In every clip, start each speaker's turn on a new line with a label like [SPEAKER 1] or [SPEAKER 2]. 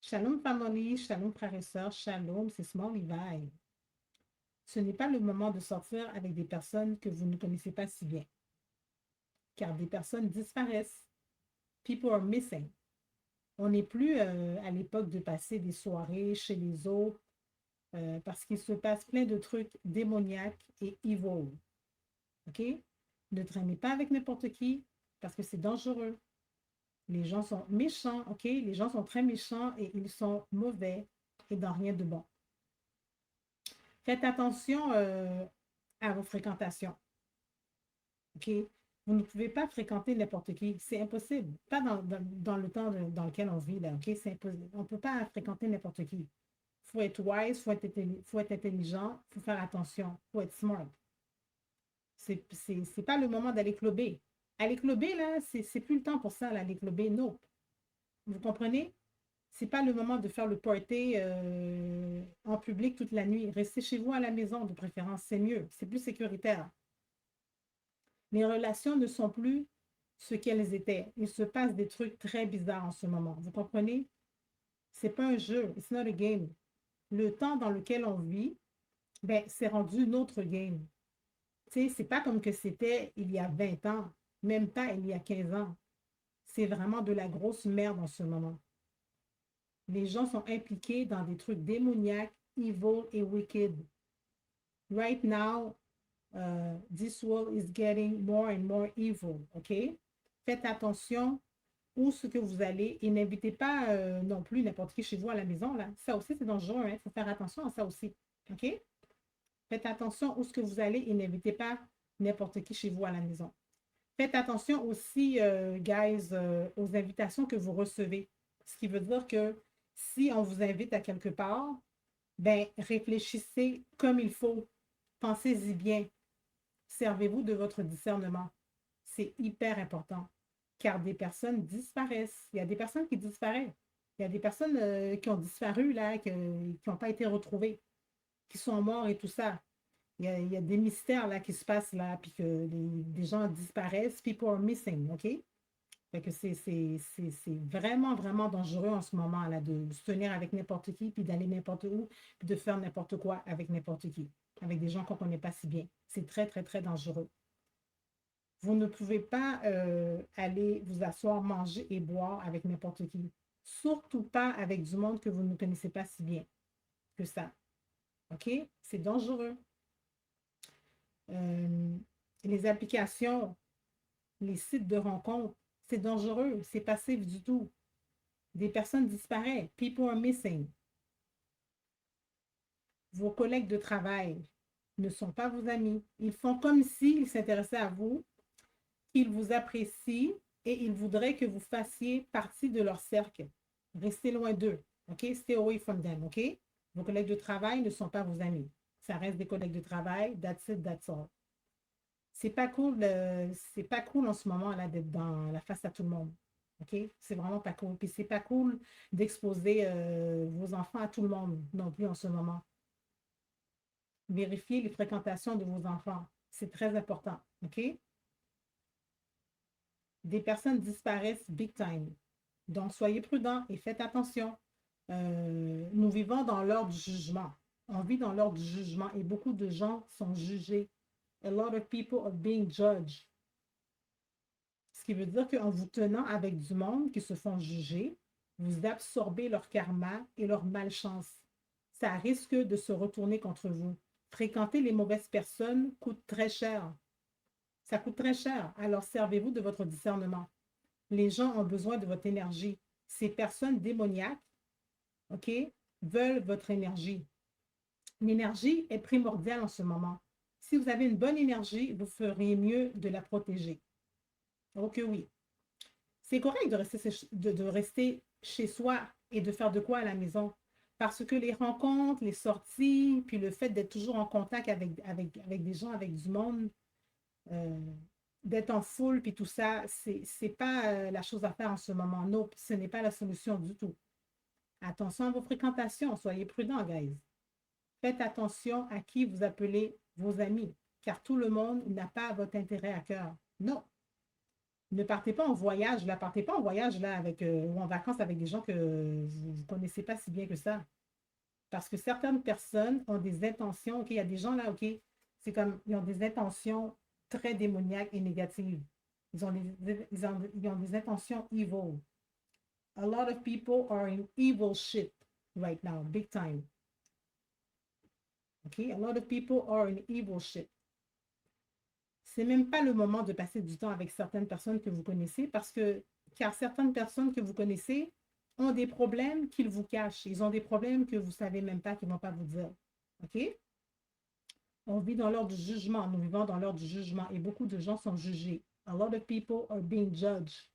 [SPEAKER 1] Shalom family, shalom frères et sœurs, shalom, c'est Small Levi. Ce n'est pas le moment de sortir avec des personnes que vous ne connaissez pas si bien, car des personnes disparaissent. People are missing. On n'est plus à l'époque de passer des soirées chez les autres parce qu'il se passe plein de trucs démoniaques et evil. OK? Ne traînez pas avec n'importe qui parce que c'est dangereux. Les gens sont méchants, OK? Les gens sont très méchants et ils sont mauvais et dans rien de bon. Faites attention à vos fréquentations. OK? Vous ne pouvez pas fréquenter n'importe qui. C'est impossible. Pas dans le temps dans lequel on vit, là. OK? C'est impossible. On ne peut pas fréquenter n'importe qui. Il faut être wise, faut être intelligent, il faut faire attention, il faut être smart. C'est pas le moment d'aller clubber. Aller clubber, là, c'est plus le temps pour ça, là, aller clubber. Non. Vous comprenez? C'est pas le moment de faire le party en public toute la nuit. Restez chez vous à la maison de préférence, c'est mieux, c'est plus sécuritaire. Les relations ne sont plus ce qu'elles étaient. Il se passe des trucs très bizarres en ce moment. Vous comprenez? C'est pas un jeu, it's not a game. Le temps dans lequel on vit, ben, c'est rendu une autre game. Tu sais, c'est pas comme que c'était il y a 20 ans, même pas il y a 15 ans. C'est vraiment de la grosse merde en ce moment. Les gens sont impliqués dans des trucs démoniaques, evil et wicked. Right now, this world is getting more and more evil, OK? Faites attention où ce que vous allez et n'invitez pas non plus n'importe qui chez vous à la maison, là. Ça aussi, c'est dangereux, hein? Il faut faire attention à ça aussi, OK? Faites attention où ce que vous allez et n'invitez pas n'importe qui chez vous à la maison. Faites attention aussi, guys, aux invitations que vous recevez. Ce qui veut dire que si on vous invite à quelque part, ben réfléchissez comme il faut. Pensez-y bien. Servez-vous de votre discernement. C'est hyper important. Car des personnes disparaissent. Il y a des personnes qui disparaissent. Il y a des personnes qui ont disparu, là, qui n'ont pas été retrouvées, qui sont morts et tout ça. Il y a des mystères là qui se passent là, puis que des gens disparaissent. People are missing, OK? Fait que c'est vraiment, vraiment dangereux en ce moment là de se tenir avec n'importe qui, puis d'aller n'importe où, puis de faire n'importe quoi avec n'importe qui, avec des gens qu'on ne connaît pas si bien. C'est très, très, très dangereux. Vous ne pouvez pas aller vous asseoir, manger et boire avec n'importe qui. Surtout pas avec du monde que vous ne connaissez pas si bien que ça. OK? C'est dangereux. Euh, les applications, les sites de rencontres, c'est dangereux. C'est passif du tout. Des personnes disparaissent. People are missing. Vos collègues de travail ne sont pas vos amis. Ils font comme s'ils s'intéressaient à vous, qu'ils vous apprécient et ils voudraient que vous fassiez partie de leur cercle. Restez loin d'eux. OK? Stay away from them. OK? Vos collègues de travail ne sont pas vos amis. Ça reste des collègues de travail. That's it, that's all. C'est pas cool en ce moment là d'être dans la face à tout le monde. OK? C'est vraiment pas cool. Puis c'est pas cool d'exposer vos enfants à tout le monde non plus en ce moment. Vérifiez les fréquentations de vos enfants. C'est très important. OK? Des personnes disparaissent big time. Donc, soyez prudents et faites attention. Nous vivons dans l'heure du jugement. On vit dans l'heure du jugement et beaucoup de gens sont jugés. A lot of people are being judged. Ce qui veut dire qu'en vous tenant avec du monde qui se font juger, vous absorbez leur karma et leur malchance. Ça risque de se retourner contre vous. Fréquenter les mauvaises personnes coûte très cher. Ça coûte très cher. Alors servez-vous de votre discernement. Les gens ont besoin de votre énergie. Ces personnes démoniaques, OK, veulent votre énergie. L'énergie est primordiale en ce moment. Si vous avez une bonne énergie, vous feriez mieux de la protéger. Ok, oui. C'est correct de rester chez soi et de faire de quoi à la maison. Parce que les rencontres, les sorties, puis le fait d'être toujours en contact avec des gens, avec du monde, euh, d'être en foule, puis tout ça, c'est pas la chose à faire en ce moment. Non, ce n'est pas la solution du tout. Attention à vos fréquentations, soyez prudents, guys. Faites attention à qui vous appelez vos amis, car tout le monde n'a pas votre intérêt à cœur. Non. Ne partez pas en voyage, là. Partez pas en voyage, là, avec, ou en vacances avec des gens que vous ne connaissez pas si bien que ça. Parce que certaines personnes ont des intentions, OK, il y a des gens là, OK, c'est comme, ils ont des intentions très démoniaques et négatives. Ils ont des intentions evil. A lot of people are in evil shit right now, big time. OK? A lot of people are in evil shit. C'est même pas le moment de passer du temps avec certaines personnes que vous connaissez car certaines personnes que vous connaissez ont des problèmes qu'ils vous cachent. Ils ont des problèmes que vous savez même pas, qu'ils vont pas vous dire. OK? On vit dans l'heure du jugement. Nous vivons dans l'heure du jugement et beaucoup de gens sont jugés. A lot of people are being judged.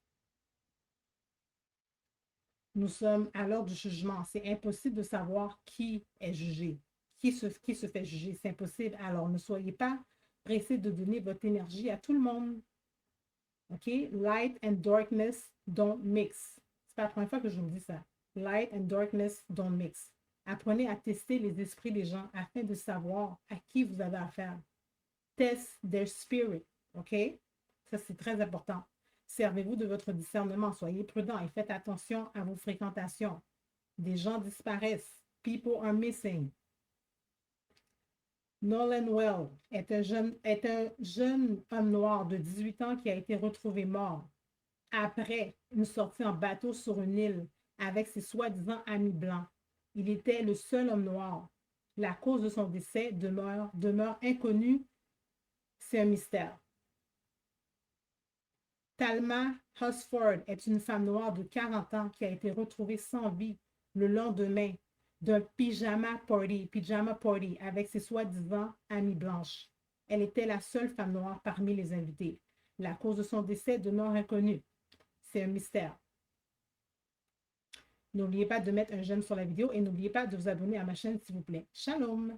[SPEAKER 1] Nous sommes à l'heure du jugement. C'est impossible de savoir qui est jugé, qui se fait juger. C'est impossible. Alors, ne soyez pas pressés de donner votre énergie à tout le monde. OK? Light and darkness don't mix. C'est pas la première fois que je vous dis ça. Light and darkness don't mix. Apprenez à tester les esprits des gens afin de savoir à qui vous avez affaire. Test their spirit. OK? Ça, c'est très important. Servez-vous de votre discernement. Soyez prudent et faites attention à vos fréquentations. Des gens disparaissent. People are missing. Nolan Well est un jeune homme noir de 18 ans qui a été retrouvé mort après une sortie en bateau sur une île avec ses soi-disant amis blancs. Il était le seul homme noir. La cause de son décès demeure inconnue. C'est un mystère. Talma Husford est une femme noire de 40 ans qui a été retrouvée sans vie le lendemain d'un pyjama party avec ses soi-disant amies blanches. Elle était la seule femme noire parmi les invités. La cause de son décès demeure inconnue. C'est un mystère. N'oubliez pas de mettre un j'aime sur la vidéo et n'oubliez pas de vous abonner à ma chaîne s'il vous plaît. Shalom!